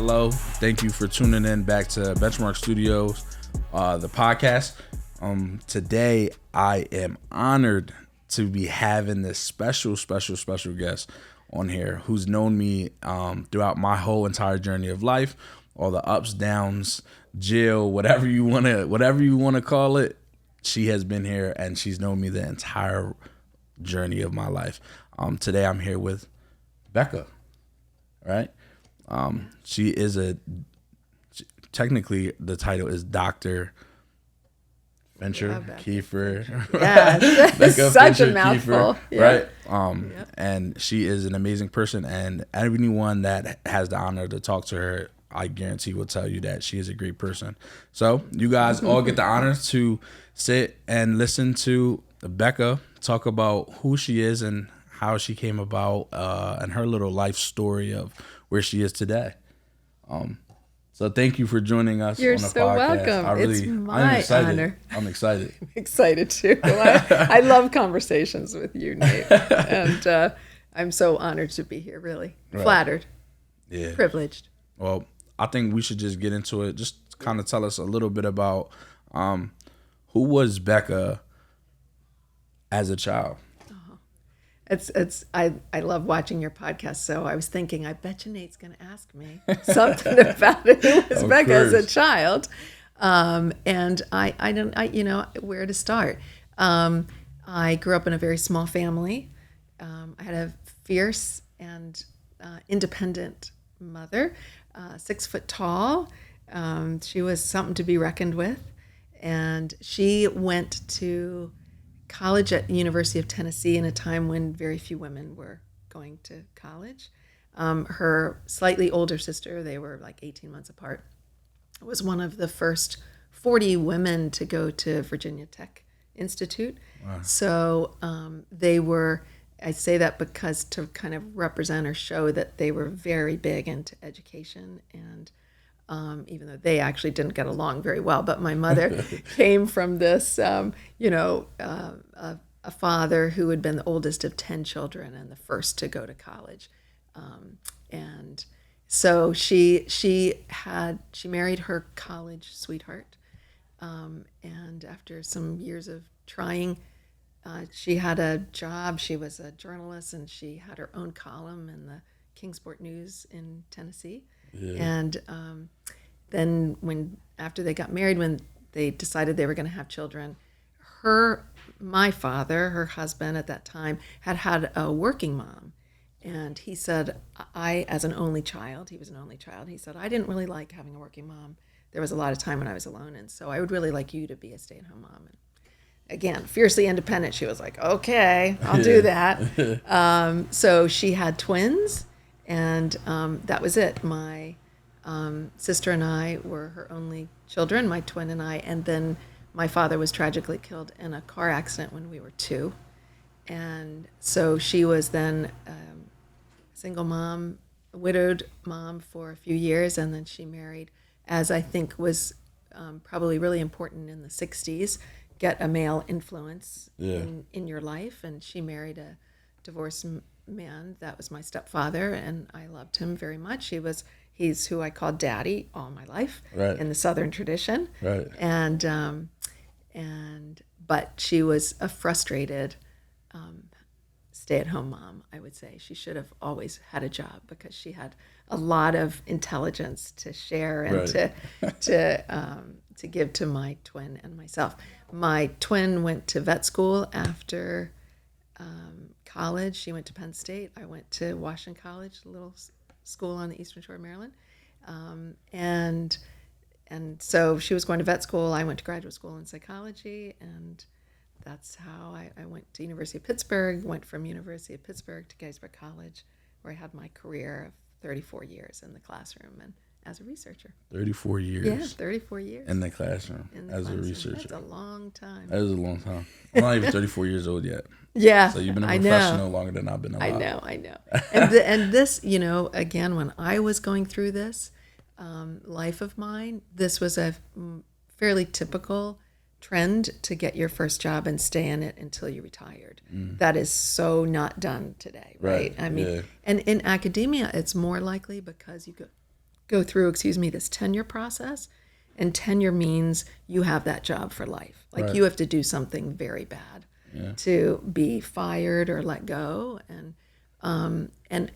Hello. Thank you for tuning in back to Benchmark Studios, the podcast. Today, I am honored to be having this special guest on here who's known me throughout my whole entire journey of life, all the ups, downs, jail, whatever you wanna call it. She has been here and she's known me the entire journey of my life. Today, I'm here with Becca, right? She is technically the title is Dr. Fincher-Kiefer. Yes, such a mouthful. Right? And she is an amazing person, and anyone that has the honor to talk to her, I guarantee will tell you that she is a great person. So you guys all get the honor to sit and listen to Becca talk about who she is and how she came about, and her little life story of where she is today. So thank you for joining us. You're on the so podcast. welcome. It's my honor. I'm excited. I'm excited too. I love conversations with you, Nate, and I'm so honored to be here. Really flattered, privileged. Well, I think we should just get into it. Just kind of tell us a little bit about who was Becca as a child. I love watching your podcast, so I was thinking, I bet you Nate's going to ask me something about it. Who was Becca as a child? And I don't where to start. I grew up in a very small family. I had a fierce and independent mother, 6 foot tall. She was something to be reckoned with, and she went to college at University of Tennessee in a time when very few women were going to college. Her slightly older sister, they were like 18 months apart, was one of the first 40 women to go to Virginia Tech Institute. Wow. So they were, I say that because to kind of represent or show that they were very big into education, and even though they actually didn't get along very well. But my mother came from this, a father who had been the oldest of 10 children and the first to go to college. And so she married her college sweetheart. And after some years of trying, she had a job. She was a journalist, and she had her own column in the Kingsport News in Tennessee. Yeah. And then after they got married, when they decided they were going to have children, my father, her husband at that time, had a working mom. And he said, as an only child, he was an only child, he said, I didn't really like having a working mom. There was a lot of time when I was alone, and so I would really like you to be a stay-at-home mom. And again, fiercely independent, she was like, okay, I'll do that. So she had twins. And that was it. My sister and I were her only children, my twin and I. And then my father was tragically killed in a car accident when we were 2. And so she was then a single mom, a widowed mom for a few years. And then she married, as I think was probably really important in the 60s, get a male influence in your life. And she married a divorced man that was my stepfather, and I loved him very much. He's who I called Daddy all my life, in the Southern tradition. Right. But she was a frustrated stay-at-home mom, I would say. She should have always had a job because she had a lot of intelligence to share and to give to my twin and myself. My twin went to vet school after college. She went to Penn State. I went to Washington College, a little school on the Eastern Shore of Maryland. And so she was going to vet school. I went to graduate school in psychology, and that's how I went to University of Pittsburgh, went from University of Pittsburgh to Gettysburg College, where I had my career of 34 years in the classroom and as a researcher. 34 years? Yeah, 34 years. In the classroom a researcher. That's a long time. That is a long time. I'm not even 34 years old yet. Yeah, so you've been a professional longer than I've been alive. I know. And this, again, when I was going through this life of mine, this was a fairly typical trend to get your first job and stay in it until you retired. That is so not done today, right? I mean, and in academia, it's more likely because you go through, this tenure process. And tenure means you have that job for life. Like Right. you have to do something very bad to be fired or let go. And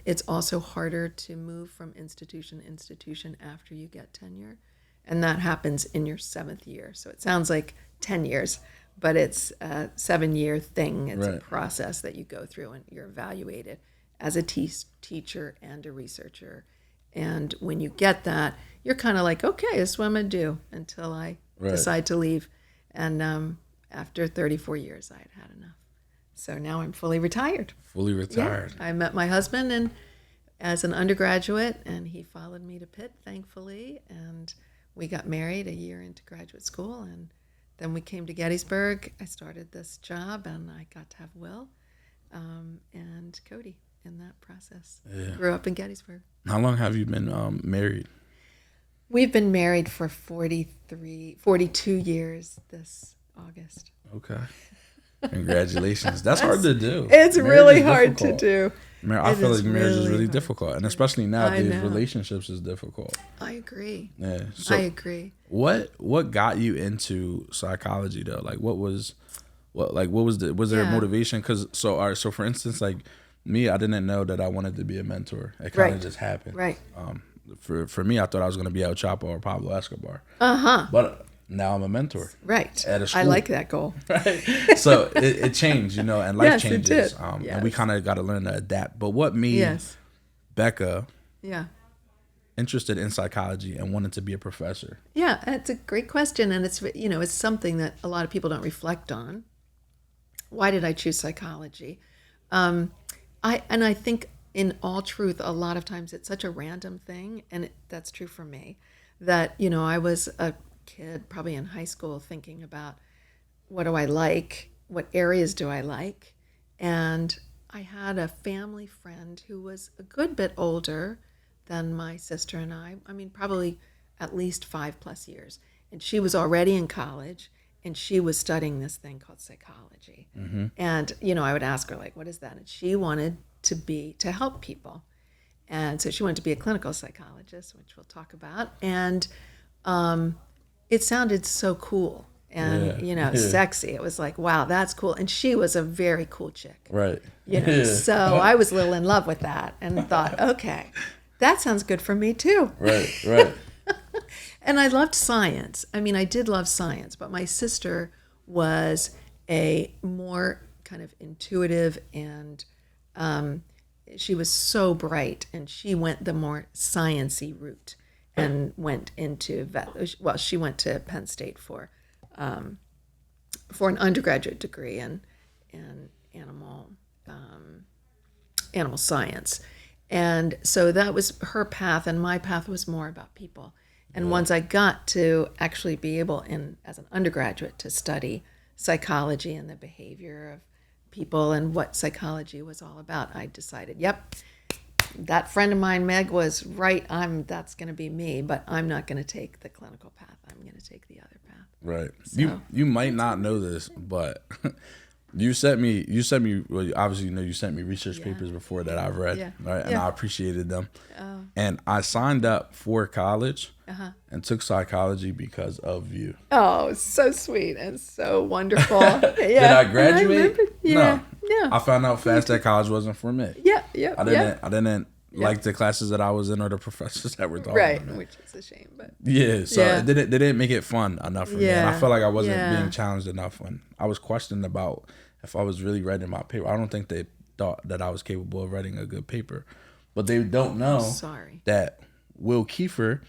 it's also harder to move from institution to institution after you get tenure. And that happens in your 7th year. So it sounds like 10 years, but it's a 7-year thing. It's Right. a process that you go through, and you're evaluated as a teacher and a researcher. And when you get that, you're kind of like, okay, this is what I'm going to do until I Right. decide to leave. And after 34 years, I had enough. So now I'm fully retired. Fully retired. Yeah. I met my husband and as an undergraduate, and he followed me to Pitt, thankfully. And we got married a year into graduate school. And then we came to Gettysburg. I started this job, and I got to have Will and Cody in that process. Yeah. Grew up in Gettysburg. How long have you been married? We've been married for 42 years this August. Okay. Congratulations. That's hard to do. It's Marriage really is hard difficult. to do. I feel is like marriage is really really hard. difficult, and especially nowadays, know. relationships is difficult. I agree. Yeah. So I agree. what got you into psychology though? Like was there a Yeah. motivation? All right, so for instance, like me, I didn't know that I wanted to be a mentor. It kind of Right. just happened. Right. For me, I thought I was going to be El Chapo or Pablo Escobar. Uh-huh. But now I'm a mentor. Right. At a I school. like that goal. Right. So it changed, and life Yes, it changes. did. And we Yes. kind of got to learn to adapt. But what made Yes. Becca Yeah. interested in psychology and wanted to be a professor? Yeah, that's a great question, and it's something that a lot of people don't reflect on. Why did I choose psychology? I think in all truth, a lot of times it's such a random thing, and that's true for me, that I was a kid probably in high school thinking about what do I like, what areas do I like, and I had a family friend who was a good bit older than my sister and I mean, probably at least 5+ years. And she was already in college, and she was studying this thing called psychology. Mm-hmm. And, I would ask her, like, what is that? And she wanted to help people. And so she wanted to be a clinical psychologist, which we'll talk about. And it sounded so cool and, Yeah. sexy. It was like, wow, that's cool. And she was a very cool chick. Right. So I was a little in love with that and thought, okay, that sounds good for me too. Right. And I loved science. I mean, I did love science, but my sister was a more kind of intuitive, and she was so bright, and she went the more science-y route and went into she went to Penn State for an undergraduate degree in animal science. And so that was her path, and my path was more about people. And once I got to actually be able, as an undergraduate, to study psychology and the behavior of people and what psychology was all about, I decided, yep, that friend of mine, Meg, was right. That's going to be me, but I'm not going to take the clinical path. I'm going to take the other path. Right. So- You might not know this, but you sent me well, obviously you sent me research papers before that I've read, Yeah. right? And Yeah. I appreciated them. And I signed up for college and took psychology because of you. Oh, so sweet and so wonderful. Yeah. Did I graduate? Yeah. No. Yeah. I found out fast that college wasn't for me. Yeah. I didn't like the classes that I was in or the professors that were talking Right, about. which is a shame, but Yeah, so Yeah. they didn't make it fun enough for me. And I Yeah. felt like I wasn't Yeah. being challenged enough when I was questioned about if I was really writing my paper. I don't think they thought that I was capable of writing a good paper. But they don't know sorry. that Will Kiefer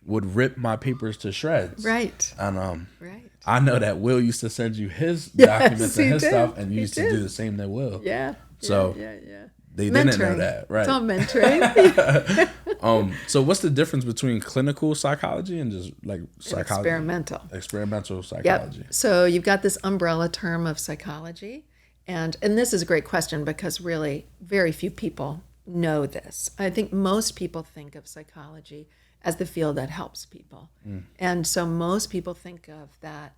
would rip my papers to shreds. Right. And Right. I know that Will used to send you his Yes, documents and he his did. stuff, and you He used to did. do the same to Will. Yeah. So, yeah. They didn't know Mentoring. that, right? It's all mentoring. So what's the difference between clinical psychology and just like psychology? Experimental. Psychology. Yep. So you've got this umbrella term of psychology, and this is a great question because really very few people know this. I think most people think of psychology as the field that helps people, and so most people think of that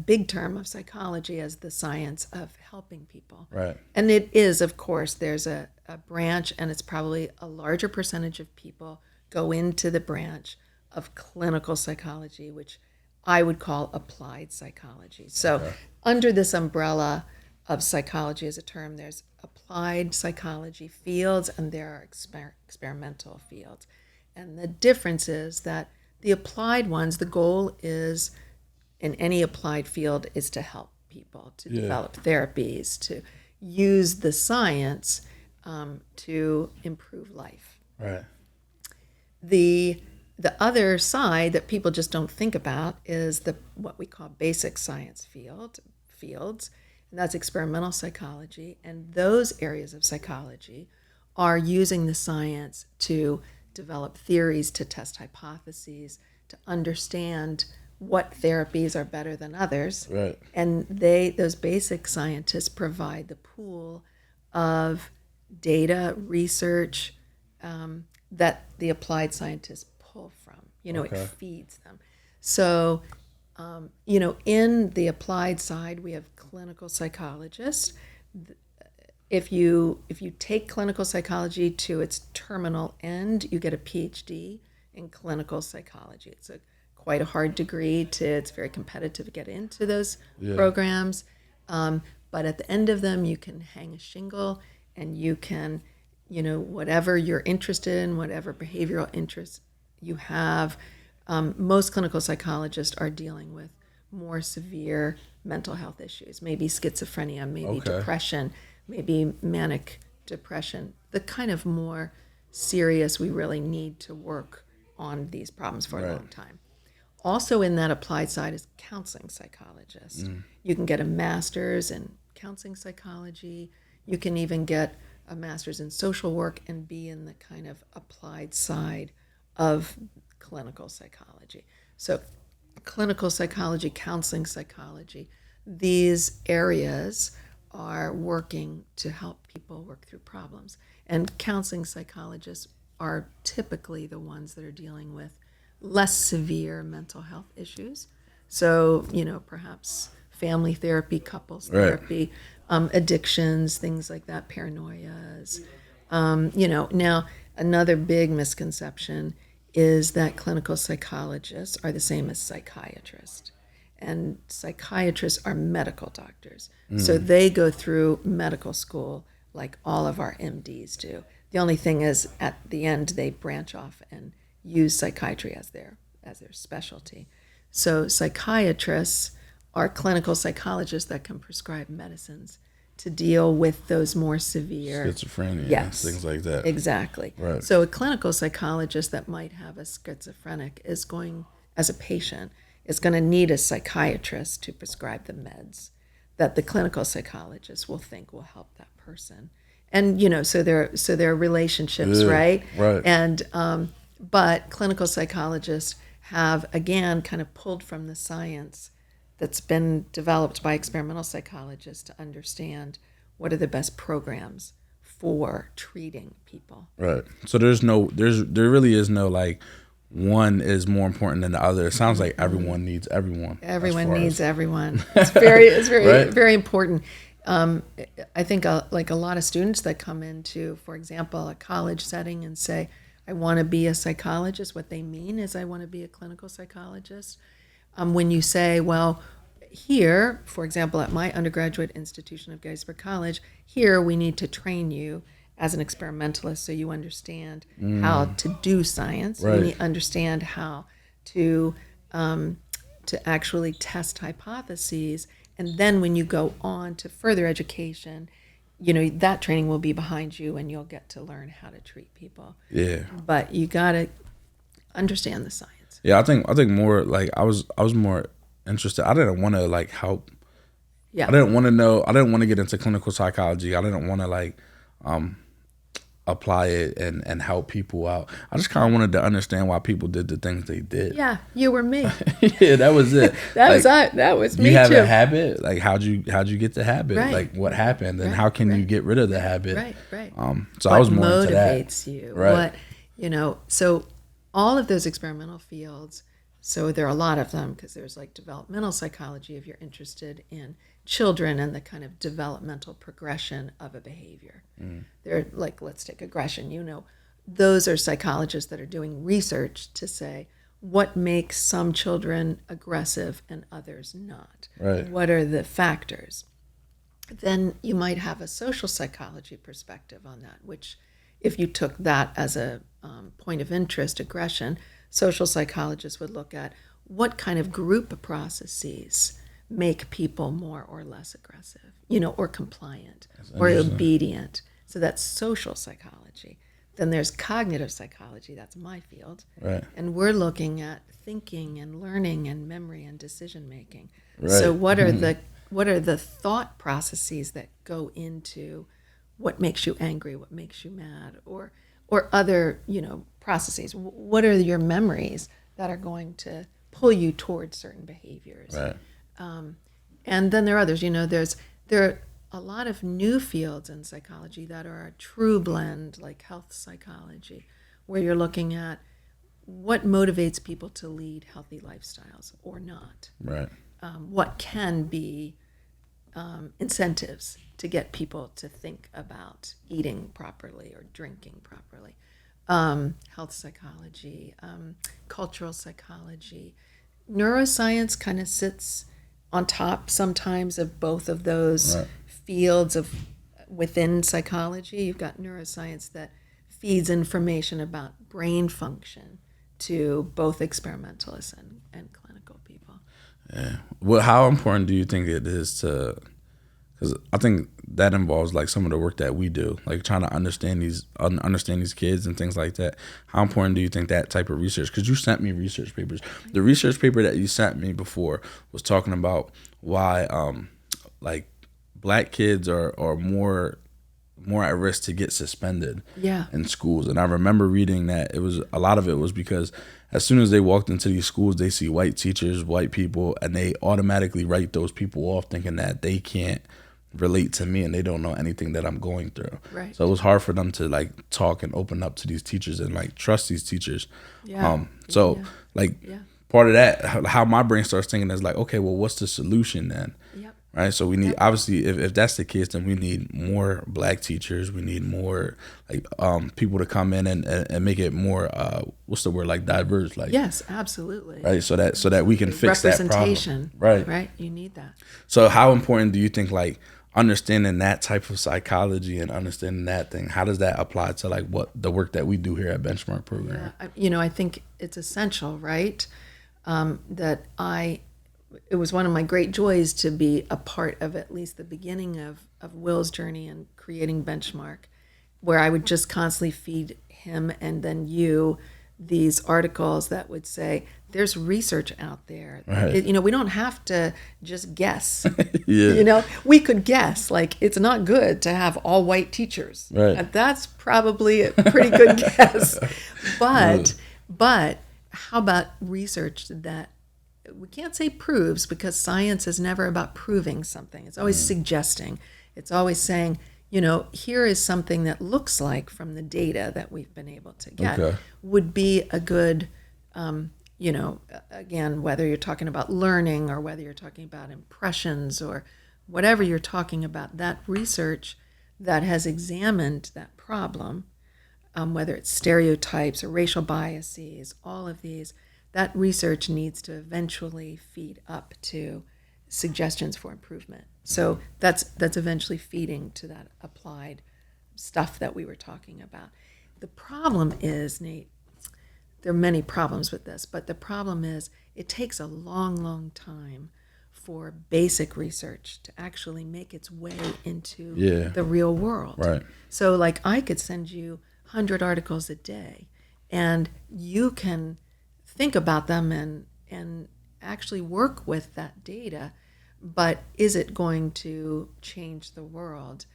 big term of psychology as the science of helping people. Right. And it is, of course, there's a branch, and it's probably a larger percentage of people go into the branch of clinical psychology, which I would call applied psychology. So under this umbrella of psychology as a term, there's applied psychology fields and there are experimental fields. And the difference is that the applied ones, the goal is in any applied field is to help people, to develop therapies, to use the science to improve life. Right. The other side that people just don't think about is what we call basic science fields, and that's experimental psychology. And those areas of psychology are using the science to develop theories, to test hypotheses, to understand what therapies are better than others. Right. And those basic scientists provide the pool of data, research that the applied scientists pull from. It feeds them. So, in the applied side, we have clinical psychologists. If you take clinical psychology to its terminal end, you get a PhD in clinical psychology. It's quite a hard degree. It's very competitive to get into those programs. But at the end of them, you can hang a shingle and you can, whatever you're interested in, whatever behavioral interests you have. Most clinical psychologists are dealing with more severe mental health issues, maybe schizophrenia, maybe depression, maybe manic depression, the kind of more serious we really need to work on these problems for a long time. Also in that applied side is counseling psychologists. You can get a master's in counseling psychology. You can even get a master's in social work and be in the kind of applied side of clinical psychology. So clinical psychology, counseling psychology, these areas are working to help people work through problems. And counseling psychologists are typically the ones that are dealing with less severe mental health issues. So, perhaps family therapy, couples therapy, addictions, things like that, paranoias. Now another big misconception is that clinical psychologists are the same as psychiatrists. And psychiatrists are medical doctors. So they go through medical school like all of our MDs do. The only thing is at the end they branch off and use psychiatry as their specialty. So psychiatrists are clinical psychologists that can prescribe medicines to deal with those more severe schizophrenia, things like that. Exactly. Right. So a clinical psychologist that might have a schizophrenic is going, as a patient, is going to need a psychiatrist to prescribe the meds that the clinical psychologist will think will help that person. And so there are relationships, right? Right. And but clinical psychologists have again kind of pulled from the science that's been developed by experimental psychologists to understand what are the best programs for treating people. Right. So there really is no like one is more important than the other. It sounds like everyone needs everyone. Everyone needs everyone. It's very right? very important. I think like a lot of students that come into, for example, a college setting and say, I want to be a psychologist. What they mean is I want to be a clinical psychologist. When you say, well, here, for example, at my undergraduate institution of Gettysburg College, here we need to train you as an experimentalist so you understand how to do science. Right. You need to understand how to actually test hypotheses. And then when you go on to further education, that training will be behind you and you'll get to learn how to treat people. Yeah. But you got to understand the science. Yeah, I think more like I was more interested. I didn't want to like help. Yeah. I didn't want to know. I didn't want to get into clinical psychology. I didn't want to like apply it and help people out. I just kind of wanted to understand why people did the things they did. Yeah, you were me. Yeah, that was it. That was me too. You have a habit. Like how'd you get the habit? Right. Like what happened and how can you get rid of the habit? Right. So what I was more into that. Motivates you? Right. So all of those experimental fields. So there are a lot of them because there's like developmental psychology if you're interested in children and the kind of developmental progression of a behavior. They're like, let's take aggression. those are psychologists that are doing research to say what makes some children aggressive and others not. Right. What are the factors? Then you might have a social psychology perspective on that, which if you took that as a point of interest, aggression, social psychologists would look at what kind of group processes make people more or less aggressive, or compliant or obedient. So that's social psychology. Then there's cognitive psychology, that's my field. Right. And we're looking at thinking and learning and memory and decision making. Right. So what are the thought processes that go into what makes you angry, what makes you mad, or other, processes? What are your memories that are going to pull you towards certain behaviors? Right. And then there are others. There are a lot of new fields in psychology that are a true blend, like health psychology, where you're looking at what motivates people to lead healthy lifestyles or not. Right. What can be incentives to get people to think about eating properly or drinking properly. Health psychology, cultural psychology. Neuroscience kind of sits on top sometimes of both of those Right. fields within psychology. You've got neuroscience that feeds information about brain function to both experimentalists and clinical people. Yeah. Well, how important do you think it is to? Because I think that involves like some of the work that we do, like trying to understand these kids and things like that. How important do you think that type of research? Because you sent me research papers. The research paper that you sent me before was talking about why, like, black kids are more at risk to get suspended in schools. And I remember reading that a lot of it was because as soon as they walked into these schools, they see white teachers, white people, and they automatically write those people off, thinking that they can't relate to me and they don't know anything that I'm going through. Right. So it was hard for them to like talk and open up to these teachers and like trust these teachers. Part of that, how my brain starts thinking is like, okay, well, what's the solution then? Yep. Right. So we need, obviously, if that's the case, then we need more black teachers. We need more like people to come in and make it more what's the word, like diverse, like. Yes, absolutely. Right. So that we can fix that problem. Representation. Right. You need that. So how important do you think like understanding that type of psychology and understanding that thing, how does that apply to like what the work that we do here at Benchmark Program? Yeah. I think it's essential, right? It was one of my great joys to be a part of at least the beginning of Will's journey in creating Benchmark, where I would just constantly feed him and then you these articles that would say, there's research out there. Right. We don't have to just guess. Yeah. We could guess, like, it's not good to have all white teachers. Right. And that's probably a pretty good guess. But how about research that we can't say proves, because science is never about proving something. It's always suggesting. It's always saying, here is something that looks like from the data that we've been able to get would be a good, again, whether you're talking about learning or whether you're talking about impressions or whatever you're talking about, that research that has examined that problem, whether it's stereotypes or racial biases, all of these, that research needs to eventually feed up to suggestions for improvement. So that's eventually feeding to that applied stuff that we were talking about. The problem is, Nate, there are many problems with this, but the problem is it takes a long, long time for basic research to actually make its way into the real world. Right. So like I could send you 100 articles a day and you can think about them and actually work with that data, but is it going to change the world?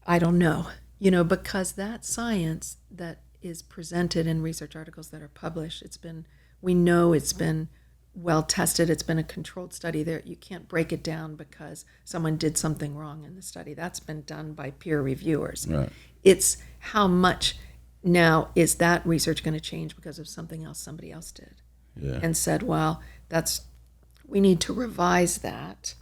I don't know, because that science that is presented in research articles that are published, we know it's been well tested, it's been a controlled study there. You can't break it down because someone did something wrong in the study. That's been done by peer reviewers. Right. It's how much now is that research going to change because of something else somebody else did and said, well, we need to revise that.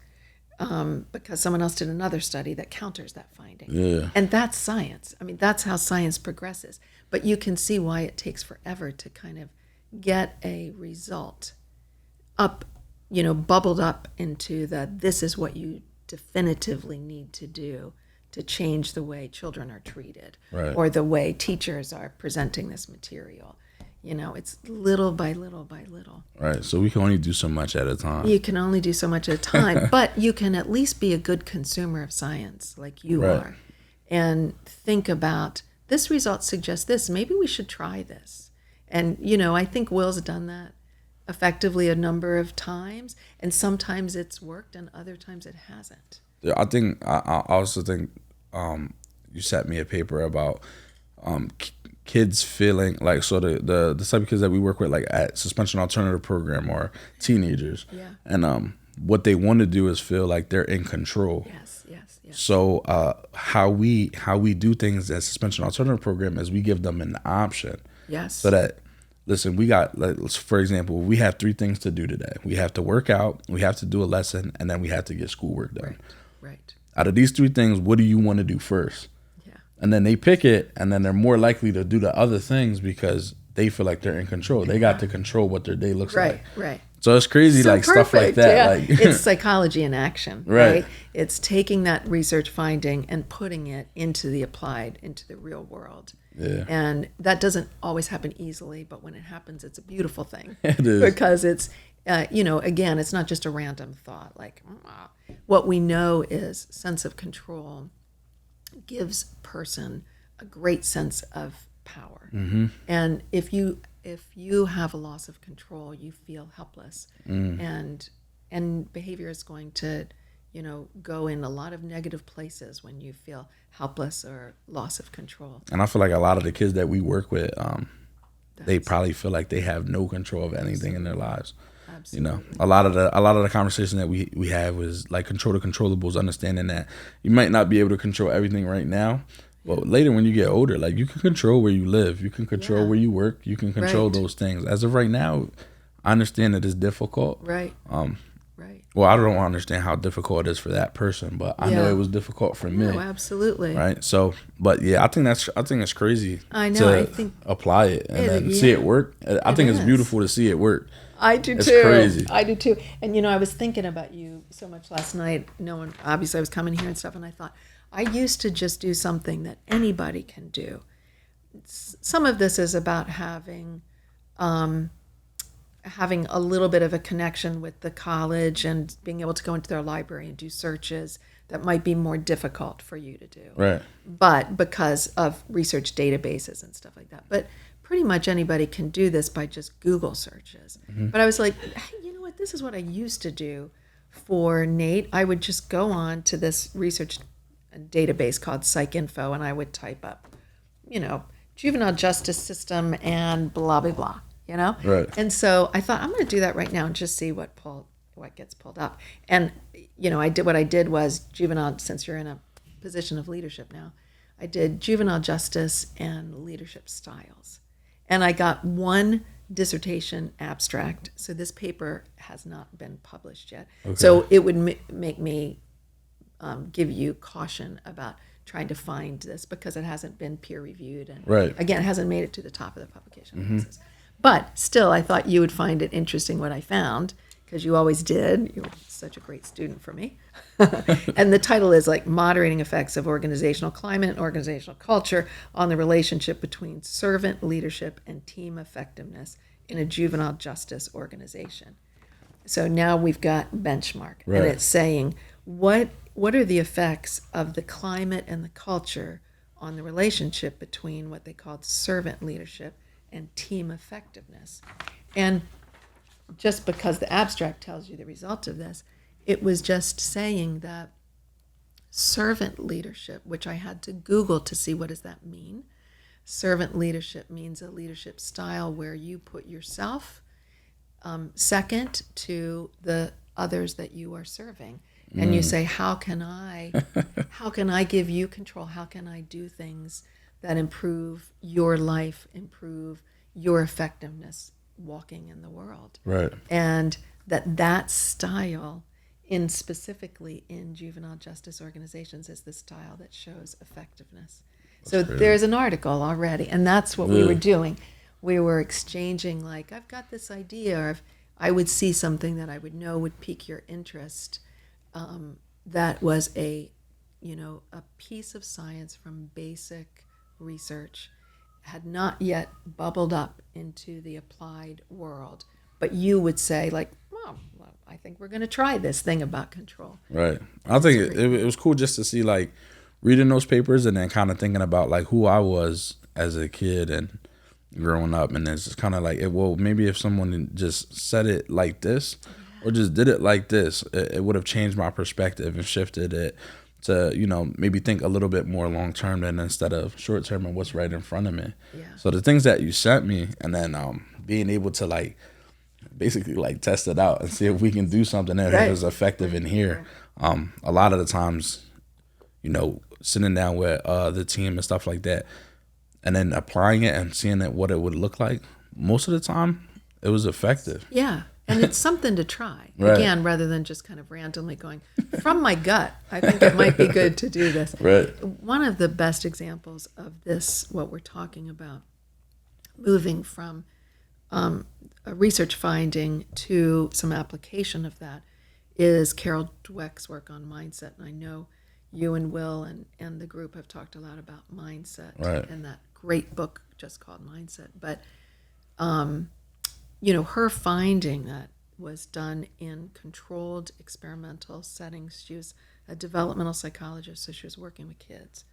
because someone else did another study that counters that finding. Yeah. And that's science. I mean, that's how science progresses. But you can see why it takes forever to kind of get a result up, bubbled up into this is what you definitively need to do to change the way children are treated, Right. or the way teachers are presenting this material. It's little by little by little. Right. So we can only do so much at a time. You can only do so much at a time, but you can at least be a good consumer of science like you Right. are, and think about, this result suggests this. Maybe we should try this. And, I think Will's done that effectively a number of times, and sometimes it's worked and other times it hasn't. Yeah, I also think you sent me a paper about kids feeling like, so the type of kids that we work with, like at suspension alternative program, or teenagers, Yeah. and what they want to do is feel like they're in control. Yes. So how we do things at suspension alternative program is we give them an option. Yes. So that, listen, we got, like, for example, we have 3 things to do today. We have to work out, we have to do a lesson, and then we have to get schoolwork done. Right. Out of these 3 things, what do you want to do first? Yeah. And then they pick it, and then they're more likely to do the other things because they feel like they're in control. They got to control what their day looks like. Right. So it's crazy, So like perfect, stuff like that. yeah. Like It's psychology in action, Right. right? It's taking that research finding and putting it into the real world. Yeah. And that doesn't always happen easily, but when it happens, it's a beautiful thing. It is. Because it's, again, it's not just a random thought. Like, what we know is sense of control gives person a great sense of power. Mm-hmm. And if you have a loss of control, you feel helpless, and behavior is going to, go in a lot of negative places when you feel helpless or loss of control. And I feel like a lot of the kids that we work with, they probably feel like they have no control of anything in their lives. Absolutely. A lot of the conversation that we have is like control the controllables, understanding that you might not be able to control everything right now. But later, when you get older, like, you can control where you live, you can control where you work, you can control those things. As of right now, I understand that it's difficult. Right. Well, I don't understand how difficult it is for that person, but I know it was difficult for me. No, absolutely. Right. So, but yeah, I think it's crazy. I know. To I think apply it and then see it work. I think it's beautiful to see it work. I do It's too. crazy. I do too. And I was thinking about you so much last night. Obviously I was coming here and stuff, and I thought, I used to just do something that anybody can do. Some of this is about having a little bit of a connection with the college and being able to go into their library and do searches that might be more difficult for you to do. Right. But because of research databases and stuff like that. But pretty much anybody can do this by just Google searches. Mm-hmm. But I was like, hey, you know what? This is what I used to do for Nate. I would just go on to this research database called PsycInfo, and I would type up, juvenile justice system and blah, blah, blah, Right. And so I thought, I'm going to do that right now and just see what gets pulled up. And, what I did was juvenile, since you're in a position of leadership now, I did juvenile justice and leadership styles. And I got one dissertation abstract. So this paper has not been published yet. Okay. So it would make me give you caution about trying to find this because it hasn't been peer reviewed. And again, it hasn't made it to the top of the publication process. But still, I thought you would find it interesting what I found, because you always did. You were such a great student for me. And the title is like Moderating Effects of Organizational Climate and Organizational Culture on the Relationship Between Servant Leadership and Team Effectiveness in a Juvenile Justice Organization. So now we've got benchmark, and it's saying what are the effects of the climate and the culture on the relationship between what they called servant leadership and team effectiveness. And just because the abstract tells you the result of this, it was just saying that servant leadership, which I had to Google to see what does that mean. Servant leadership means a leadership style where you put yourself second to the others that you are serving. And you say, how can I give you control? How can I do things that improve your life, improve your effectiveness walking in the world? Right. And that style specifically in juvenile justice organizations is the style that shows effectiveness. So there's an article already, and that's what we were doing. We were exchanging, like, I've got this idea, or if I would see something that I would know would pique your interest, that was a piece of science from basic research, had not yet bubbled up into the applied world. But you would say, like, well, I think we're going to try this thing about control. Right. I think it was cool just to see, like, reading those papers and then kind of thinking about, like, who I was as a kid and growing up. And it's just kind of like, well, maybe if someone just said it like this or just did it like this, it would have changed my perspective and shifted it to, maybe think a little bit more long term than instead of short term and what's right in front of me. Yeah. So the things that you sent me, and then being able to, like, basically, like, test it out and see if we can do something that is effective in here. A lot of the times, sitting down with the team and stuff like that, and then applying it and seeing what it would look like, most of the time it was effective. Yeah. And it's something to try, Right. again, rather than just kind of randomly going, from my gut, I think it might be good to do this. Right. One of the best examples of this, what we're talking about, moving from a research finding to some application of that, is Carol Dweck's work on mindset. And I know you and Will and the group have talked a lot about mindset, Right. and that great book just called Mindset. But her finding that was done in controlled experimental settings. She was a developmental psychologist, so she was working with kids.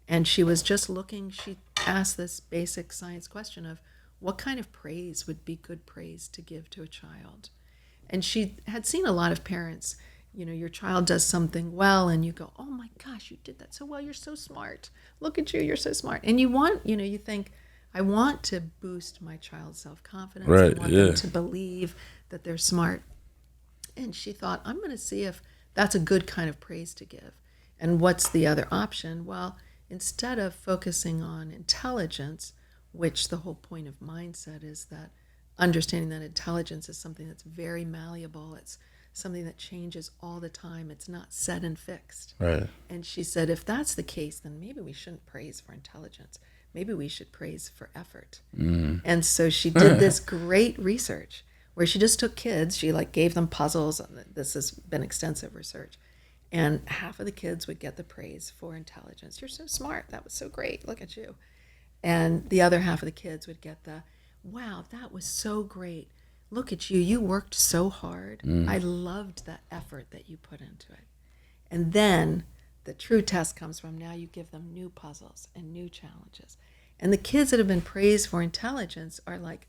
And she was just she asked this basic science question of what kind of praise would be good praise to give to a child. And she had seen a lot of parents, your child does something well and you go, oh my gosh, you did that so well, you're so smart. Look at you, you're so smart. And you want, you think, I want to boost my child's self-confidence. Right, I want them to believe that they're smart. And she thought, I'm going to see if that's a good kind of praise to give. And what's the other option? Well, instead of focusing on intelligence, which the whole point of mindset is that understanding that intelligence is something that's very malleable. It's something that changes all the time. It's not set and fixed. Right. And she said, if that's the case, then maybe we shouldn't praise for intelligence. Maybe we should praise for effort. And so she did this great research where she just took kids, she gave them puzzles, and this has been extensive research, and half of the kids would get the praise for intelligence. You're so smart, that was so great, look at you. And the other half of the kids would get the, wow, that was so great, look at you, you worked so hard. I loved that effort that you put into it. And then the true test comes from now you give them new puzzles and new challenges. And the kids that have been praised for intelligence are like,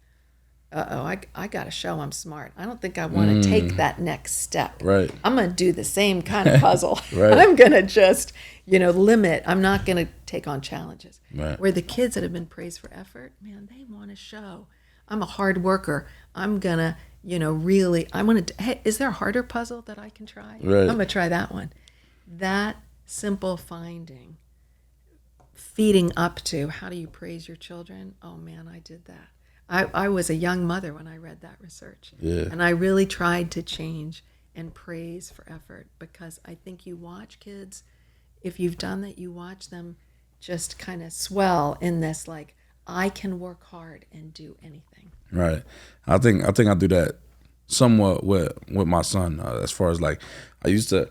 I got to show I'm smart. I don't think I want to take that next step. Right. I'm going to do the same kind of puzzle. Right. I'm going to just, limit. I'm not going to take on challenges. Right. Where the kids that have been praised for effort, man, they want to show I'm a hard worker. I'm going to, really, hey, is there a harder puzzle that I can try? Right. I'm going to try that one. That simple finding, feeding up to how do you praise your children? Oh man, I did that. I was a young mother when I read that research. Yeah. And I really tried to change and praise for effort, because I think you watch kids, if you've done that, you watch them just kind of swell in this, like, I can work hard and do anything. Right. I think I do that somewhat with my son, as far as, like, I used to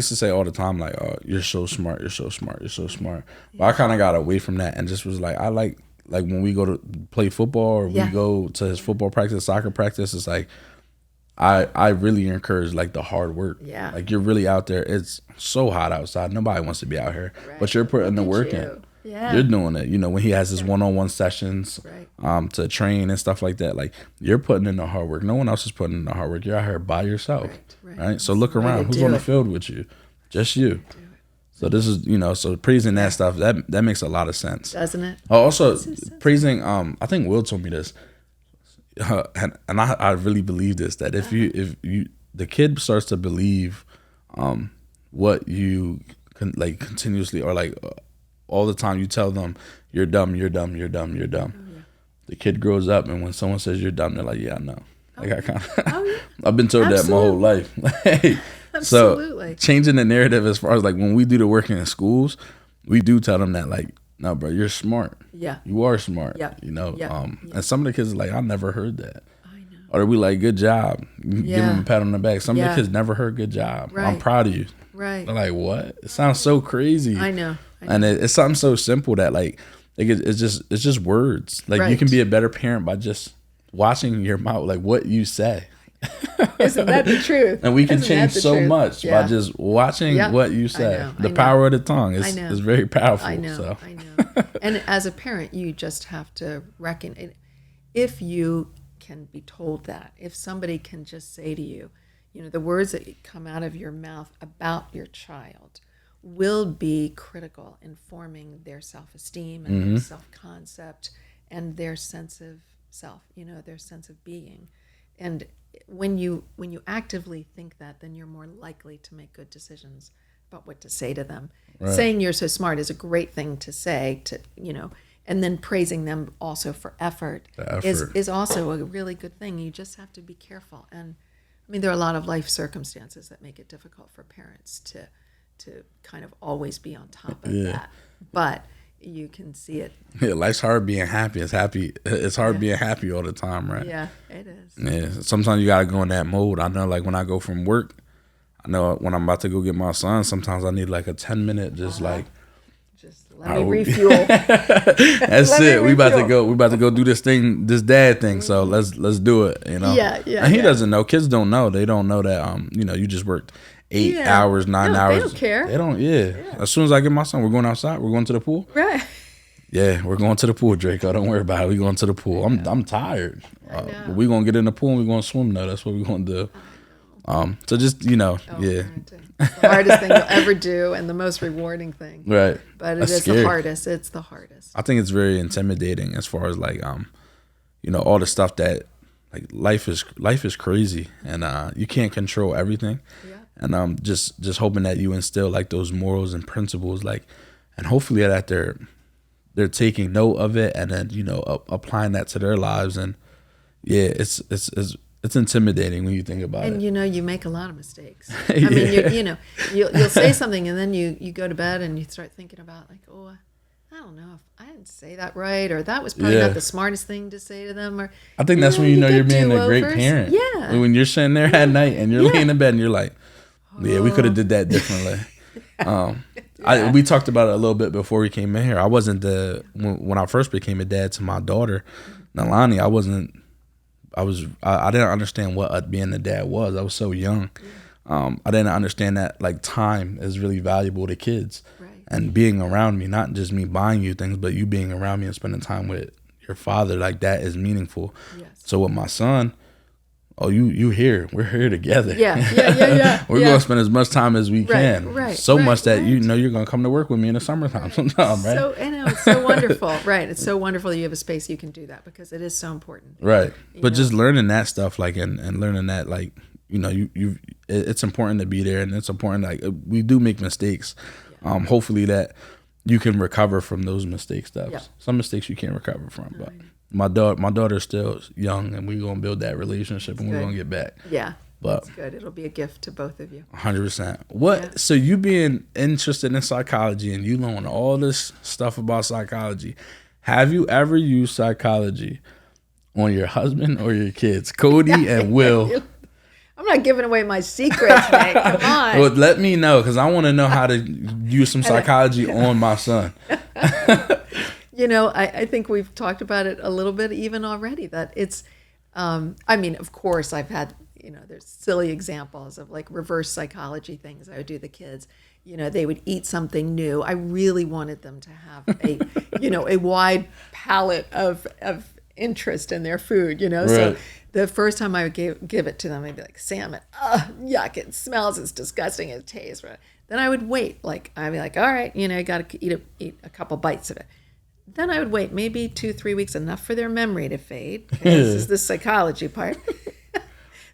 say all the time, like, oh, you're so smart, you're so smart, you're so smart. But I kind of got away from that and just was like, I like when we go to play football or we go to his football practice, soccer practice, it's like, I really encourage, like, the hard work. Yeah. Like, you're really out there. It's so hot outside. Nobody wants to be out here. Right. But you're putting the work in. Yeah. You're doing it. When he has his one-on-one sessions to train and stuff like that, like, you're putting in the hard work. No one else is putting in the hard work. You're out here by yourself. Right? So look around. Who's on the field with you? Just you. So this is, so praising that stuff, that makes a lot of sense. Doesn't it? Also, praising, I think Will told me this, and I really believe this, that if you the kid starts to believe what you continuously, or like all the time you tell them, you're dumb, you're dumb, you're dumb, you're dumb. Oh, yeah. The kid grows up, and when someone says you're dumb, they're like, yeah, I know. Like I kind of, Oh, yeah. I've been told that my whole life. Hey, Absolutely. so changing the narrative as far as like when we do the work in schools, we do tell them that like, no, bro, you're smart. Yeah. You are smart. Yeah. You know. Yeah. And some of the kids are like, I never heard that. I know. Or we like, good job. Give them a pat on the back. Some of the kids never heard good job. I'm Right. proud of you. Right. They're like, what? It sounds so crazy. I know. And it's something so simple that like it's just words. Like you Right. can be a better parent by just watching your mouth, like what you say. Isn't that the truth? And we can Isn't change that the so truth? much by just watching what you say. know, The I know. power of the tongue I know. is very powerful. I know. So. I know. And as a parent, you just have to reckon if you can be told that, if somebody can just say to you, you know, the words that come out of your mouth about your child will be critical in forming their self-esteem and their self-concept and their sense of self, you know, their sense of being. And when you actively think that, then you're more likely to make good decisions about what to say to them. Right. Saying you're so smart is a great thing to say, to, you know, and then praising them also for effort. Is also a really good thing. You just have to be careful. And I mean, there are a lot of life circumstances that make it difficult for parents to kind of always be on top of that. But you can see it. Yeah, life's hard being happy. It's hard being happy all the time, right? Yeah, it is. Yeah, sometimes you gotta go in that mode. I know, like when I go from work, I know when I'm about to go get my son, sometimes I need like a 10-minute just let me refuel. That's it. We about to go do this dad thing. So let's do it. You know. Yeah. And he doesn't know. Kids don't know. They don't know that you know, you just worked 8 hours, 9 hours. They don't care. They don't. Yeah. As soon as I get my son, we're going outside. We're going to the pool. Right. Yeah, we're going to the pool, Draco. Don't worry about it. We're going to the pool. I'm tired. But we're gonna get in the pool and we're gonna swim though. That's what we're gonna do. So just, you know, parenting. It's the hardest thing you'll ever do and the most rewarding thing. Right. But it is scary. The hardest. It's the hardest. I think it's very intimidating as far as like you know, all the stuff that like life is crazy and you can't control everything. Yeah. And just hoping that you instill like those morals and principles, like, and hopefully that they're taking note of it and then, you know, applying that to their lives. And yeah, it's intimidating when you think about it. And you know, you make a lot of mistakes. I mean, you know, you'll say something and then you go to bed and you start thinking about like, oh, I don't know if I didn't say that right, or that was probably not the smartest thing to say to them. Or I think that's when you know you're being a great parent. Yeah. When you're sitting there at night and you're laying in bed and you're like, yeah, we could have did that differently. We talked about it a little bit before we came in here. I wasn't when I first became a dad to my daughter, Nalani. I didn't understand what being a dad was. I was so young. I didn't understand that like time is really valuable to kids. Right. And being around me, not just me buying you things, but you being around me and spending time with your father, like that is meaningful. Yes. So with my son, you here. We're here together. Yeah. We're going to spend as much time as we can. Right. So much that you know you're going to come to work with me in the summertime sometime, right? So, I know, it's so wonderful. Right. It's so wonderful that you have a space you can do that because it is so important. Right. But just learning that stuff, like, and learning that, like, you know, it's important to be there, and it's important, like, we do make mistakes. Yeah. Hopefully that you can recover from those mistakes. Some mistakes you can't recover from, but my daughter's still young, and we're gonna build that relationship, and we're gonna get back. Yeah, but that's good. It'll be a gift to both of you. 100%. What? Yeah. So you being interested in psychology and you knowing all this stuff about psychology, have you ever used psychology on your husband or your kids, Cody and Will? I'm not giving away my secrets, Nick. Come on. Well, let me know, because I want to know how to use some psychology on my son. You know, I think we've talked about it a little bit even already, that it's, I mean, of course, I've had, you know, there's silly examples of like reverse psychology things I would do to the kids. You know, they would eat something new. I really wanted them to have a, you know, a wide palette of interest in their food, you know. Right. So the first time I would give it to them, I'd be like, salmon, yuck, it smells, it's disgusting, it tastes. Right. Then I would wait, like, I'd be like, all right, you know, you got to eat a couple bites of it. Then I would wait maybe 2-3 weeks, enough for their memory to fade. This is the psychology part.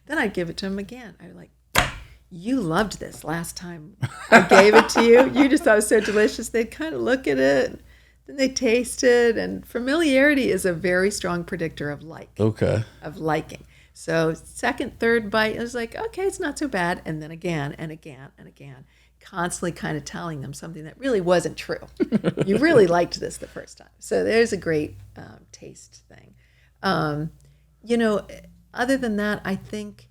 Then I'd give it to them again. I was like, you loved this last time I gave it to you. You just thought it was so delicious. They'd kind of look at it, then they taste it. And familiarity is a very strong predictor of like. Okay. Of liking. So second, third bite, it was like, okay, it's not so bad. And then again and again and again, constantly kind of telling them something that really wasn't true. You really liked this the first time. So there's a great taste thing. You know, other than that, I think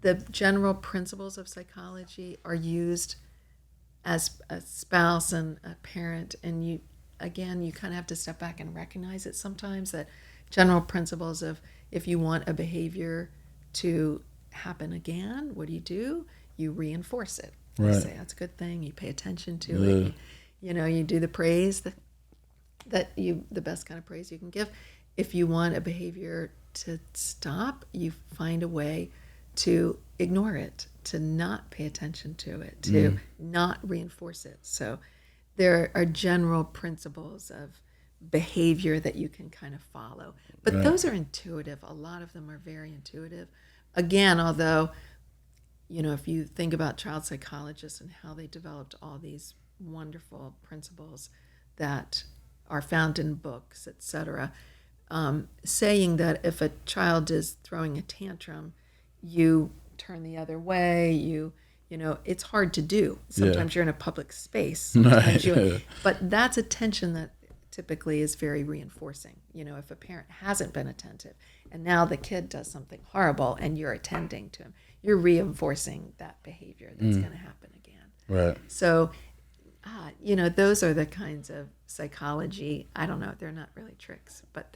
the general principles of psychology are used as a spouse and a parent. And you kind of have to step back and recognize it sometimes, that general principles of, if you want a behavior to happen again, what do? You reinforce it. You say, that's a good thing. You pay attention to it. You do the praise the best kind of praise you can give. If you want a behavior to stop, you find a way to ignore it, to not pay attention to it, to not reinforce it. So there are general principles of behavior that you can kind of follow. But those are intuitive. A lot of them are very intuitive. Again, although, if you think about child psychologists and how they developed all these wonderful principles that are found in books, etc., saying that if a child is throwing a tantrum, you turn the other way, it's hard to do. Sometimes you're in a public space. But that's attention that typically is very reinforcing. If a parent hasn't been attentive and now the kid does something horrible and you're attending to him, you're reinforcing that behavior that's going to happen again. Right. So, those are the kinds of psychology. I don't know. They're not really tricks, but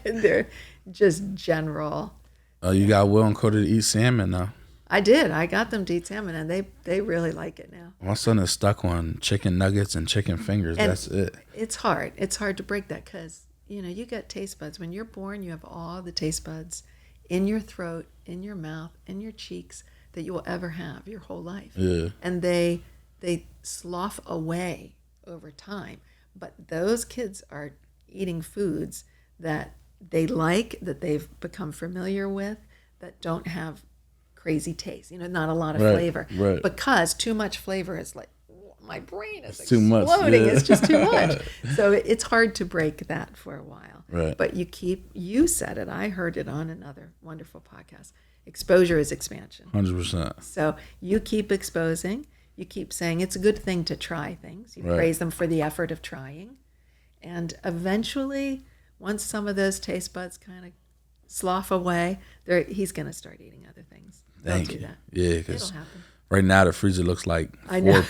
they're just general. Oh, you got Will and Cody to eat salmon now. I did. I got them to eat salmon, and they really like it now. My son is stuck on chicken nuggets and chicken fingers. And that's it. It's hard. It's hard to break that because, you get taste buds. When you're born, you have all the taste buds in your throat, in your mouth, in your cheeks that you will ever have your whole life. Yeah. And they slough away over time. But those kids are eating foods that they like, that they've become familiar with, that don't have crazy taste, not a lot of flavor. Right. Because too much flavor is like, my brain is too exploding. much, yeah. It's just too much. So it's hard to break that for a while. Right. But you said it, I heard it on another wonderful podcast. Exposure is expansion. 100%. So you keep exposing, you keep saying it's a good thing to try things. You praise them for the effort of trying. And eventually, once some of those taste buds kind of slough away, he's going to start eating other things. Thank you. Yeah, because right now the freezer looks like 4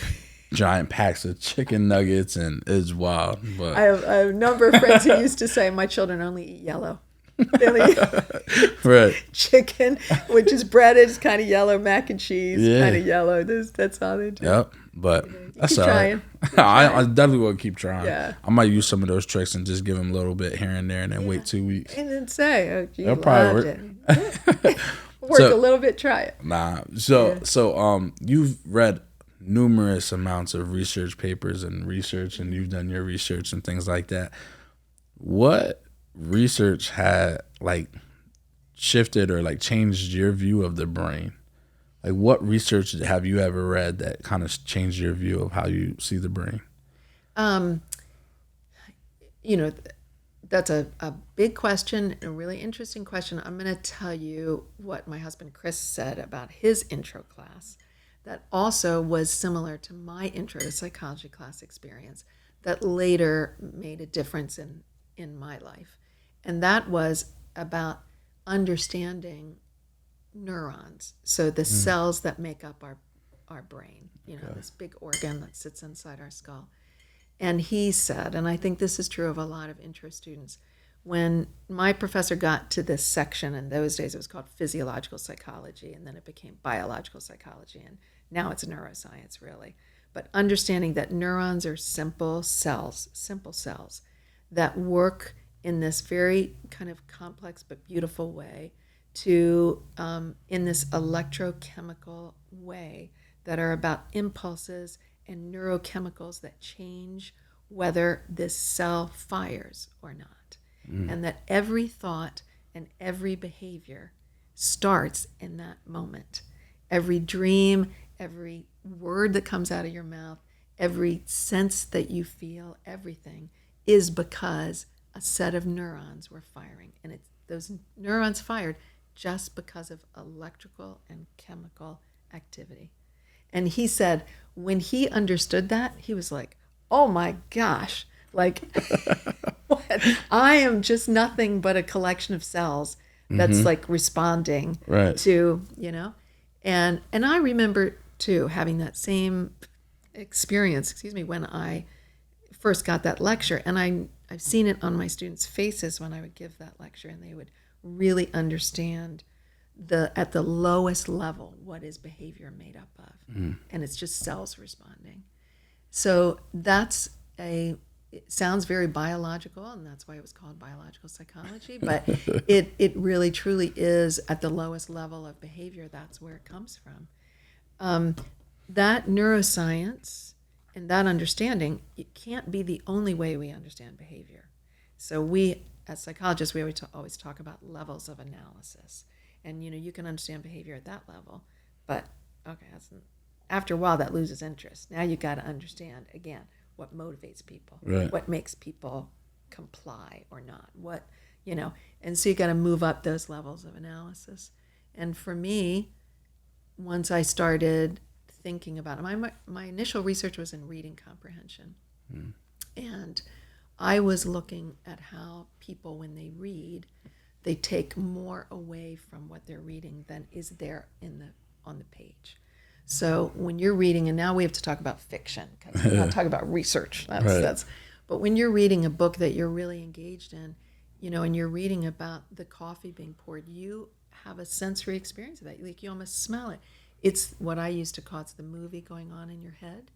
giant packs of chicken nuggets, and it's wild. But I have a number of friends who used to say my children only eat yellow. They only eat chicken, which is breaded, it's kind of yellow, mac and cheese, kind of yellow. That's all they do. Yep, but that's all right. I definitely will keep trying. Yeah. I might use some of those tricks and just give them a little bit here and there, and then wait 2 weeks. And then say, "Oh, you loved probably it." Work a little bit, try it. Nah. So you've read numerous amounts of research papers and research, and you've done your research and things like that. What research had shifted or changed your view of the brain? What research have you ever read that kind of changed your view of how you see the brain? That's a big question, a really interesting question. I'm going to tell you what my husband Chris said about his intro class that also was similar to my intro to psychology class experience that later made a difference in my life. And that was about understanding neurons, so the cells that make up our brain, this big organ that sits inside our skull. And he said, and I think this is true of a lot of intro students, when my professor got to this section, in those days it was called physiological psychology, and then it became biological psychology, and now it's neuroscience, really. But understanding that neurons are simple cells that work in this very kind of complex but beautiful way to, in this electrochemical way that are about impulses and neurochemicals that change whether this cell fires or not. And that every thought and every behavior starts in that moment. Every dream, every word that comes out of your mouth, every sense that you feel, everything is because a set of neurons were firing. And those neurons fired just because of electrical and chemical activity. And he said when he understood that, he was like, oh my gosh, like what? I am just nothing but a collection of cells that's like responding to, and I remember too having that same experience, when I first got that lecture. And I've seen it on my students' faces when I would give that lecture, and they would really understand at the lowest level what is behavior made up of. And it's just cells responding. So it sounds very biological, and that's why it was called biological psychology, but it really truly is at the lowest level of behavior. That's where it comes from. That neuroscience and that understanding, it can't be the only way we understand behavior. So we, as psychologists, we always talk about levels of analysis. And, you can understand behavior at that level, but okay, after a while that loses interest. Now you got to understand, again, what motivates people, what makes people comply or not, and so you got to move up those levels of analysis. And for me, once I started thinking about it, my initial research was in reading comprehension. And I was looking at how people, when they read, they take more away from what they're reading than is there on the page. So when you're reading, and now we have to talk about fiction, because we're not talking about research. But when you're reading a book that you're really engaged in, and you're reading about the coffee being poured, you have a sensory experience of that. Like, you almost smell it. It's what I used to call, it's the movie going on in your head.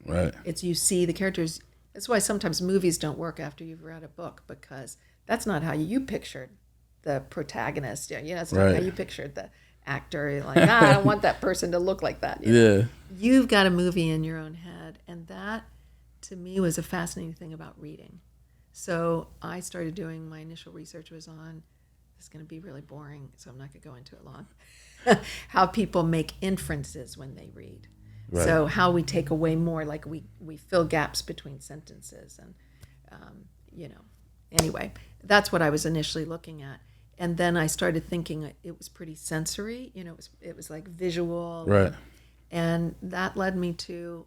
It's, you see the characters. That's why sometimes movies don't work after you've read a book, because that's not how you pictured the protagonist. It's not how you pictured the actor. You're like, I don't want that person to look like that. You've got a movie in your own head. And that, to me, was a fascinating thing about reading. So I started doing, my initial research was on, it's going to be really boring, so I'm not going to go into it long, how people make inferences when they read. So how we take away more, like we fill gaps between sentences. And, anyway, that's what I was initially looking at. And then I started thinking it was pretty sensory, it was like visual. And that led me to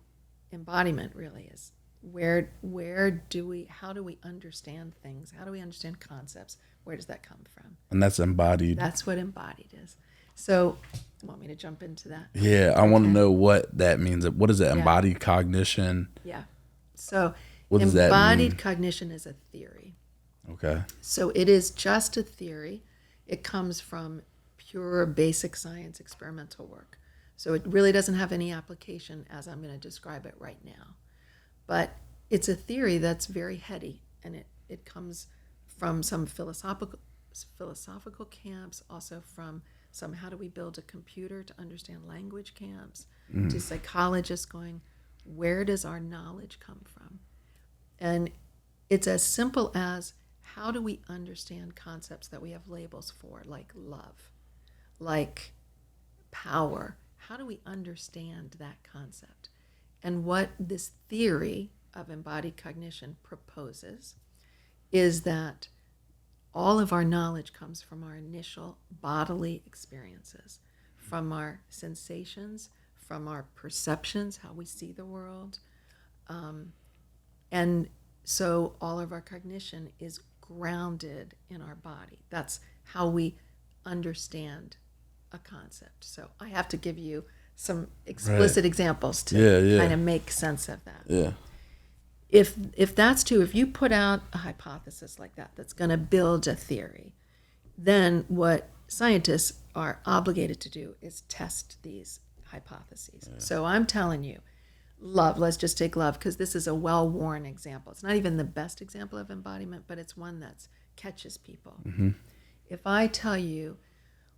embodiment, really, is how do we understand things? How do we understand concepts? Where does that come from? And that's embodied. That's what embodied is. So, you want me to jump into that? Yeah, I want to know what that means. What is it? Embodied cognition? Yeah. So, what does that mean? Embodied cognition is a theory. Okay. So it is just a theory. It comes from pure basic science experimental work. So it really doesn't have any application as I'm going to describe it right now. But it's a theory that's very heady, and it comes from some philosophical camps, also from some how do we build a computer to understand language camps, to psychologists going, where does our knowledge come from? And it's as simple as, how do we understand concepts that we have labels for, like love, like power? How do we understand that concept? And what this theory of embodied cognition proposes is that all of our knowledge comes from our initial bodily experiences, from our sensations, from our perceptions, how we see the world. And so all of our cognition is grounded in our body. That's how we understand a concept. So I have to give you some explicit examples to kind of make sense of that. Yeah. If that's true, if you put out a hypothesis like that, that's going to build a theory, then what scientists are obligated to do is test these hypotheses. So I'm telling you, love, let's just take love, because this is a well-worn example. It's not even the best example of embodiment, but it's one that catches people. If I tell you,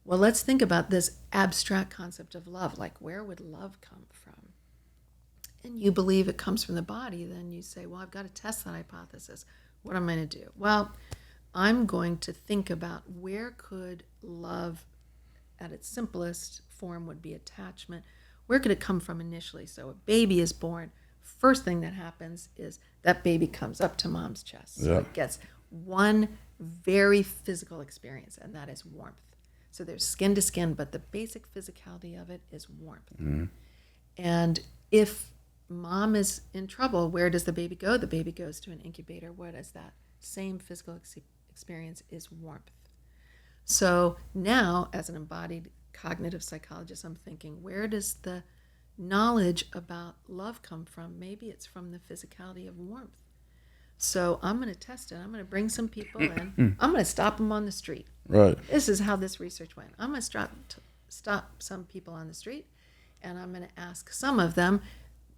well, let's think about this abstract concept of love, like where would love come from? And you believe it comes from the body, then you say, well, I've got to test that hypothesis. What am I going to do? Well, I'm going to think about where could love, at its simplest form, would be attachment. Where could it come from initially? So a baby is born. First thing that happens is that baby comes up to mom's chest. So it gets one very physical experience, and that is warmth. So there's skin to skin, but the basic physicality of it is warmth. And if mom is in trouble, where does the baby go? The baby goes to an incubator. What is that? Same physical experience is warmth. So now, as an embodied cognitive psychologist, I'm thinking, where does the knowledge about love come from? Maybe it's from the physicality of warmth. So I'm going to test it. I'm going to bring some people in. I'm going to stop them on the street. Right. This is how this research went. I'm going to stop some people on the street, and I'm going to ask some of them,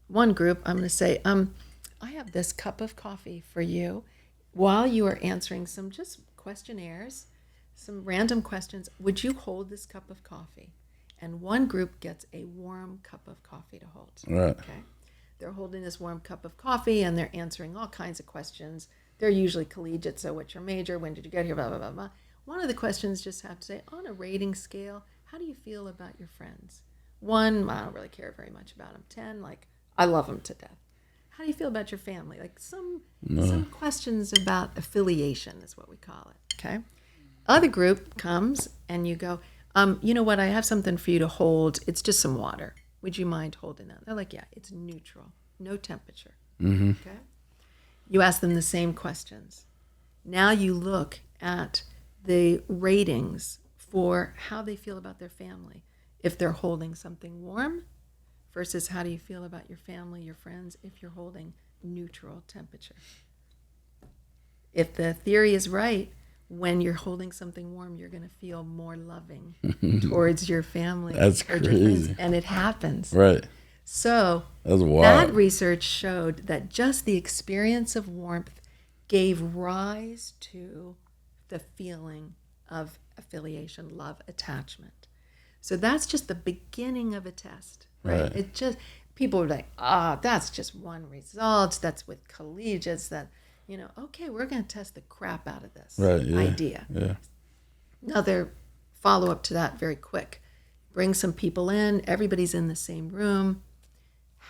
one group, I'm going to say, I have this cup of coffee for you. While you are answering some just questionnaires, some random questions, would you hold this cup of coffee? And one group gets a warm cup of coffee to hold. Right. Okay. They're holding this warm cup of coffee and they're answering all kinds of questions. They're usually collegiate. So what's your major? When did you get here? Blah, blah, blah, blah. One of the questions just have to say, on a rating scale, how do you feel about your friends? 1, I don't really care very much about them. 10, like, I love them to death. How do you feel about your family? Like some questions about affiliation is what we call it. Okay. Other group comes and you go, you know what? I have something for you to hold. It's just some water. Would you mind holding that? They're like, yeah, it's neutral, no temperature. Okay. You ask them the same questions. Now you look at the ratings for how they feel about their family. If they're holding something warm versus how do you feel about your family, your friends, if you're holding neutral temperature. If the theory is right, when you're holding something warm, you're going to feel more loving towards your family. That's crazy. And it happens. Right. So that's wild. That research showed that just the experience of warmth gave rise to the feeling of affiliation, love, attachment. So that's just the beginning of a test, right? It just, people are like, that's just one result. That's with collegiates that, okay, we're going to test the crap out of this idea. Yeah. Another follow-up to that, very quick. Bring some people in. Everybody's in the same room.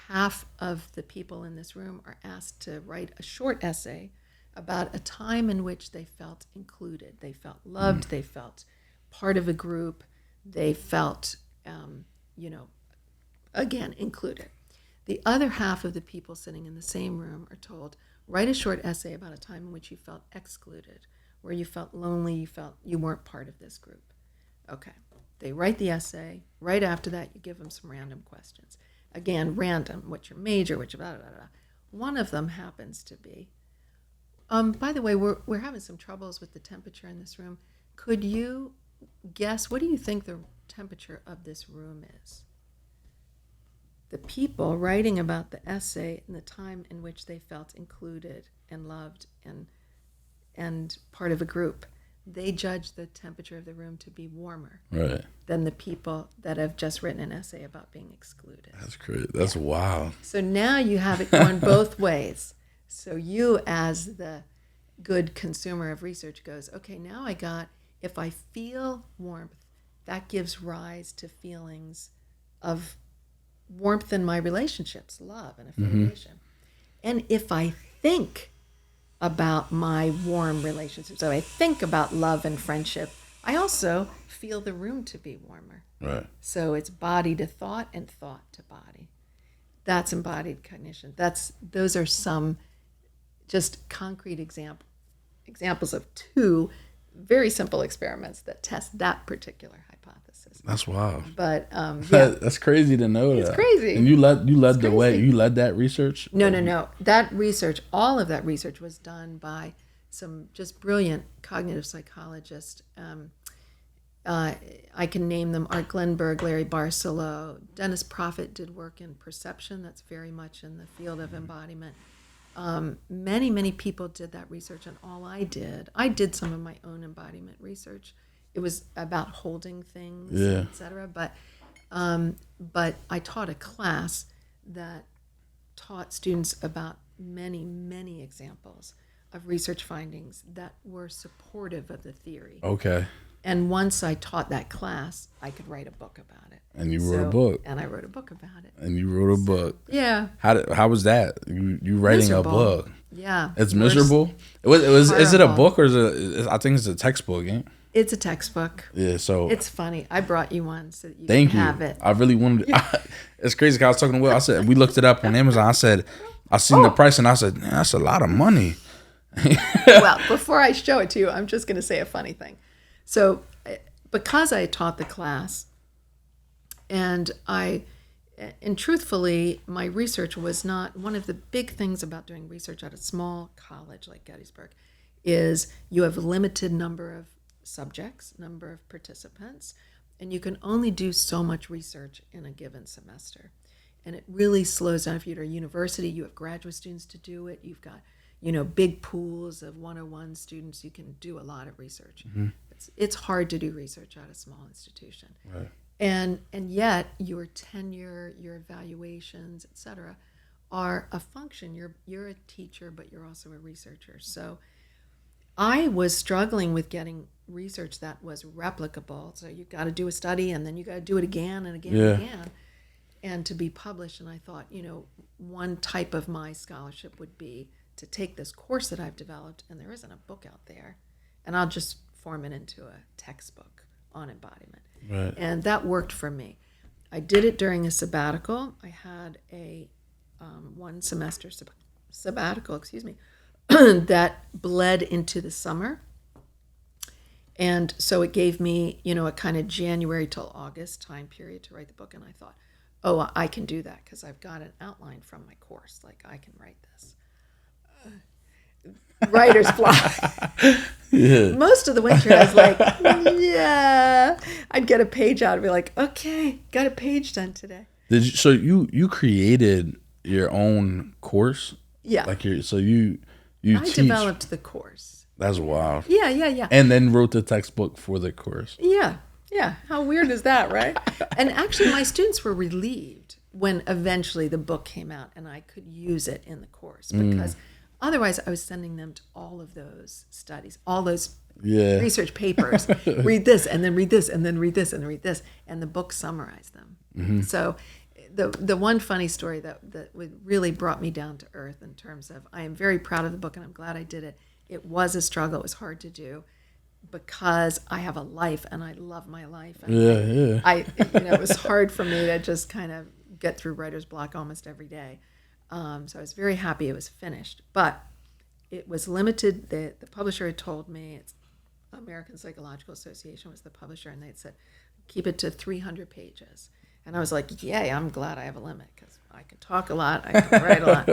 Half of the people in this room are asked to write a short essay about a time in which they felt included. They felt loved. They felt part of a group. They felt, again, included. The other half of the people sitting in the same room are told, write a short essay about a time in which you felt excluded, where you felt lonely, you felt you weren't part of this group. Okay. They write the essay. Right after that, you give them some random questions. Again, random. What's your major? What's your blah, blah, blah. One of them happens to be, by the way, we're having some troubles with the temperature in this room. Could you guess, what do you think the temperature of this room is? The people writing about the essay and the time in which they felt included and loved and part of a group, they judge the temperature of the room to be warmer than the people that have just written an essay about being excluded. That's crazy. That's wild. So now you have it going both ways. So you, as the good consumer of research, goes, okay, now if I feel warmth, that gives rise to feelings of warmth in my relationships, love and affiliation. And if I think about my warm relationships, so I think about love and friendship, I also feel the room to be warmer. Right. So it's body to thought and thought to body. That's embodied cognition. Those are some just concrete examples of 2 very simple experiments that test that particular hypothesis. That's wild. But that's crazy to know. It's crazy. And you led the way. You led that research. No. That research, all of that research, was done by some just brilliant cognitive psychologists. I can name them: Art Glenberg, Larry Barcelow, Dennis Proffitt did work in perception. That's very much in the field of embodiment. Many people did that research, and all I did some of my own embodiment research. It was about holding things, etc. But I taught a class that taught students about many examples of research findings that were supportive of the theory. Okay. And once I taught that class, I could write a book about it. And you wrote a book. And I wrote a book about it. And you wrote a book. Yeah. How was that? You writing miserable. A book? Yeah. It's miserable. Is it a book or is it? I think it's a textbook. Ain't? It's a textbook. Yeah, so It's funny. I brought you one so that you thank can you. have it. I really wanted. It's crazy. 'Cause I was talking to Will. I said we looked it up on Amazon. I said I seen the price and I said that's a lot of money. Well, before I show it to you, I'm just going to say a funny thing. So, because I taught the class, and truthfully, my research was not one of the big things about doing research at a small college like Gettysburg, is you have a limited number of subjects, number of participants, and you can only do so much research in a given semester. And it really slows down. If you're at a university, you have graduate students to do it. You've got, big pools of 101 students. You can do a lot of research. Mm-hmm. It's hard to do research at a small institution. Right. And yet your tenure, your evaluations, et cetera, are a function. You're a teacher, but you're also a researcher. So I was struggling with getting research that was replicable. So you've got to do a study and then you got to do it again and again and again, and to be published. And I thought, one type of my scholarship would be to take this course that I've developed, and there isn't a book out there, and I'll just form it into a textbook on embodiment. Right. And that worked for me. I did it during a sabbatical. I had a 1 semester sabbatical, that bled into the summer. And so it gave me, a kind of January till August time period to write the book. And I thought, oh, I can do that because I've got an outline from my course. Like, I can write this. Writer's block. Yeah. Most of the winter I was like, yeah. I'd get a page out and be like, okay, got a page done today. So you created your own course? Yeah. I teach. Developed the course. That's wild. Yeah. And then wrote the textbook for the course. Yeah. How weird is that, right? And actually my students were relieved when eventually the book came out and I could use it in the course, because otherwise I was sending them to all of those studies, all those research papers. Read this and then read this and then read this and read this, and the book summarized them. Mm-hmm. So the one funny story that really brought me down to earth in terms of, I am very proud of the book and I'm glad I did it. It was a struggle. It was hard to do because I have a life and I love my life. And it was hard for me to just kind of get through writer's block almost every day. So I was very happy it was finished, but it was limited. The publisher had told me, it's American Psychological Association was the publisher, and they had said, keep it to 300 pages. And I was like, yay, I'm glad I have a limit because I can talk a lot, I can write a lot.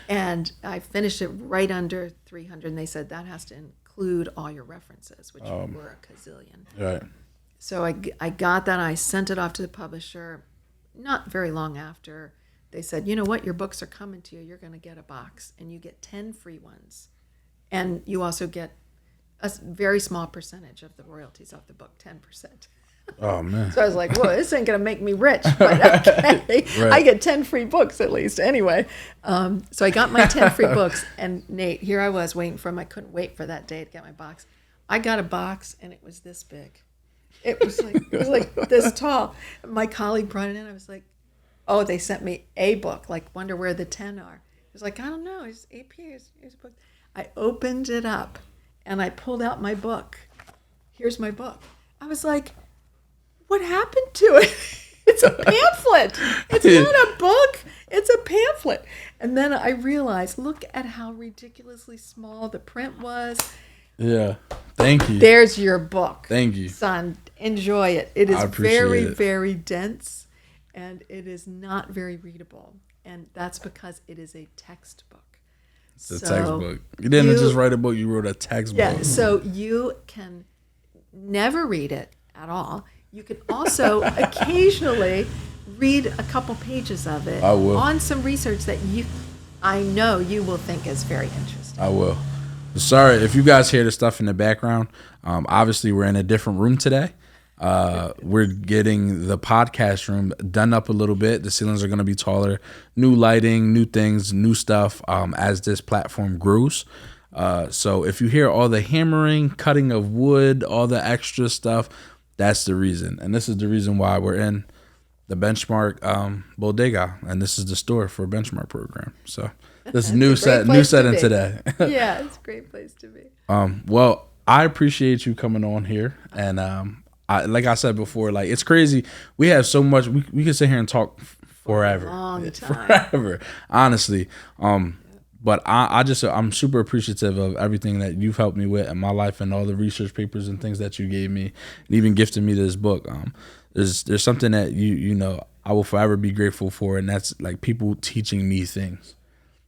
And I finished it right under 300, and they said that has to include all your references, which were a gazillion. Right. So I got that, I sent it off to the publisher. Not very long after, they said, you know what, your books are coming to you. You're going to get a box, and you get 10 free ones. And you also get a very small percentage of the royalties off the book, 10%. Oh, man. So I was like, well, this ain't going to make me rich, but okay. Right. I get 10 free books at least. Anyway, so I got my 10 free books, and Nate, here I was waiting for him. I couldn't wait for that day to get my box. I got a box, and it was this big. It was like this tall. My colleague brought it in. I was like, oh, they sent me a book. Like, wonder where the 10 are. I was like, I don't know. It's AP. Here's a book. I opened it up, and I pulled out my book. Here's my book. I was like, what happened to it? It's a pamphlet. It's not a book. It's a pamphlet. And then I realized, look at how ridiculously small the print was. Yeah. Thank you. There's your book. Thank you. Son, enjoy it. It is very, it. very dense, and it is not very readable. And that's because it is a textbook. It's a textbook. You didn't just write a book, you wrote a textbook. Yeah, so you can never read it at all. You can also occasionally read a couple pages of it on some research that I know you will think is very interesting. I will. Sorry if you guys hear the stuff in the background. Obviously, we're in a different room today. We're getting the podcast room done up a little bit. The ceilings are going to be taller. New lighting, new things, new stuff as this platform grows. So if you hear all the hammering, cutting of wood, all the extra stuff, that's the reason. And this is the reason why we're in the Benchmark Bodega. And this is the store for Benchmark program. So this is new setting today. Yeah, it's a great place to be. Well, I appreciate you coming on here. And like I said before, like it's crazy. We have so much. We could sit here and talk forever, long time. forever. Honestly, but I'm super appreciative of everything that you've helped me with in my life and all the research papers and things that you gave me, and even gifted me this book. There's something that you know I will forever be grateful for, and that's like people teaching me things,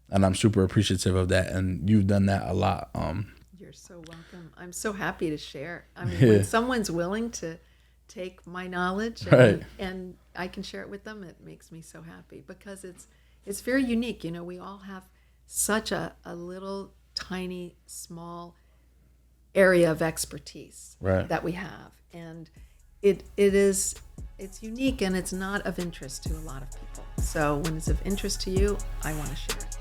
and I'm super appreciative of that. And you've done that a lot. You're so welcome. I'm so happy to share. I mean, Yeah. when someone's willing to take my knowledge Right. and I can share it with them, it makes me so happy because it's very unique. You know, we all have such a little tiny small area of expertise Right. that we have, and it's unique and it's not of interest to a lot of people. So when it's of interest to you, I want to share it.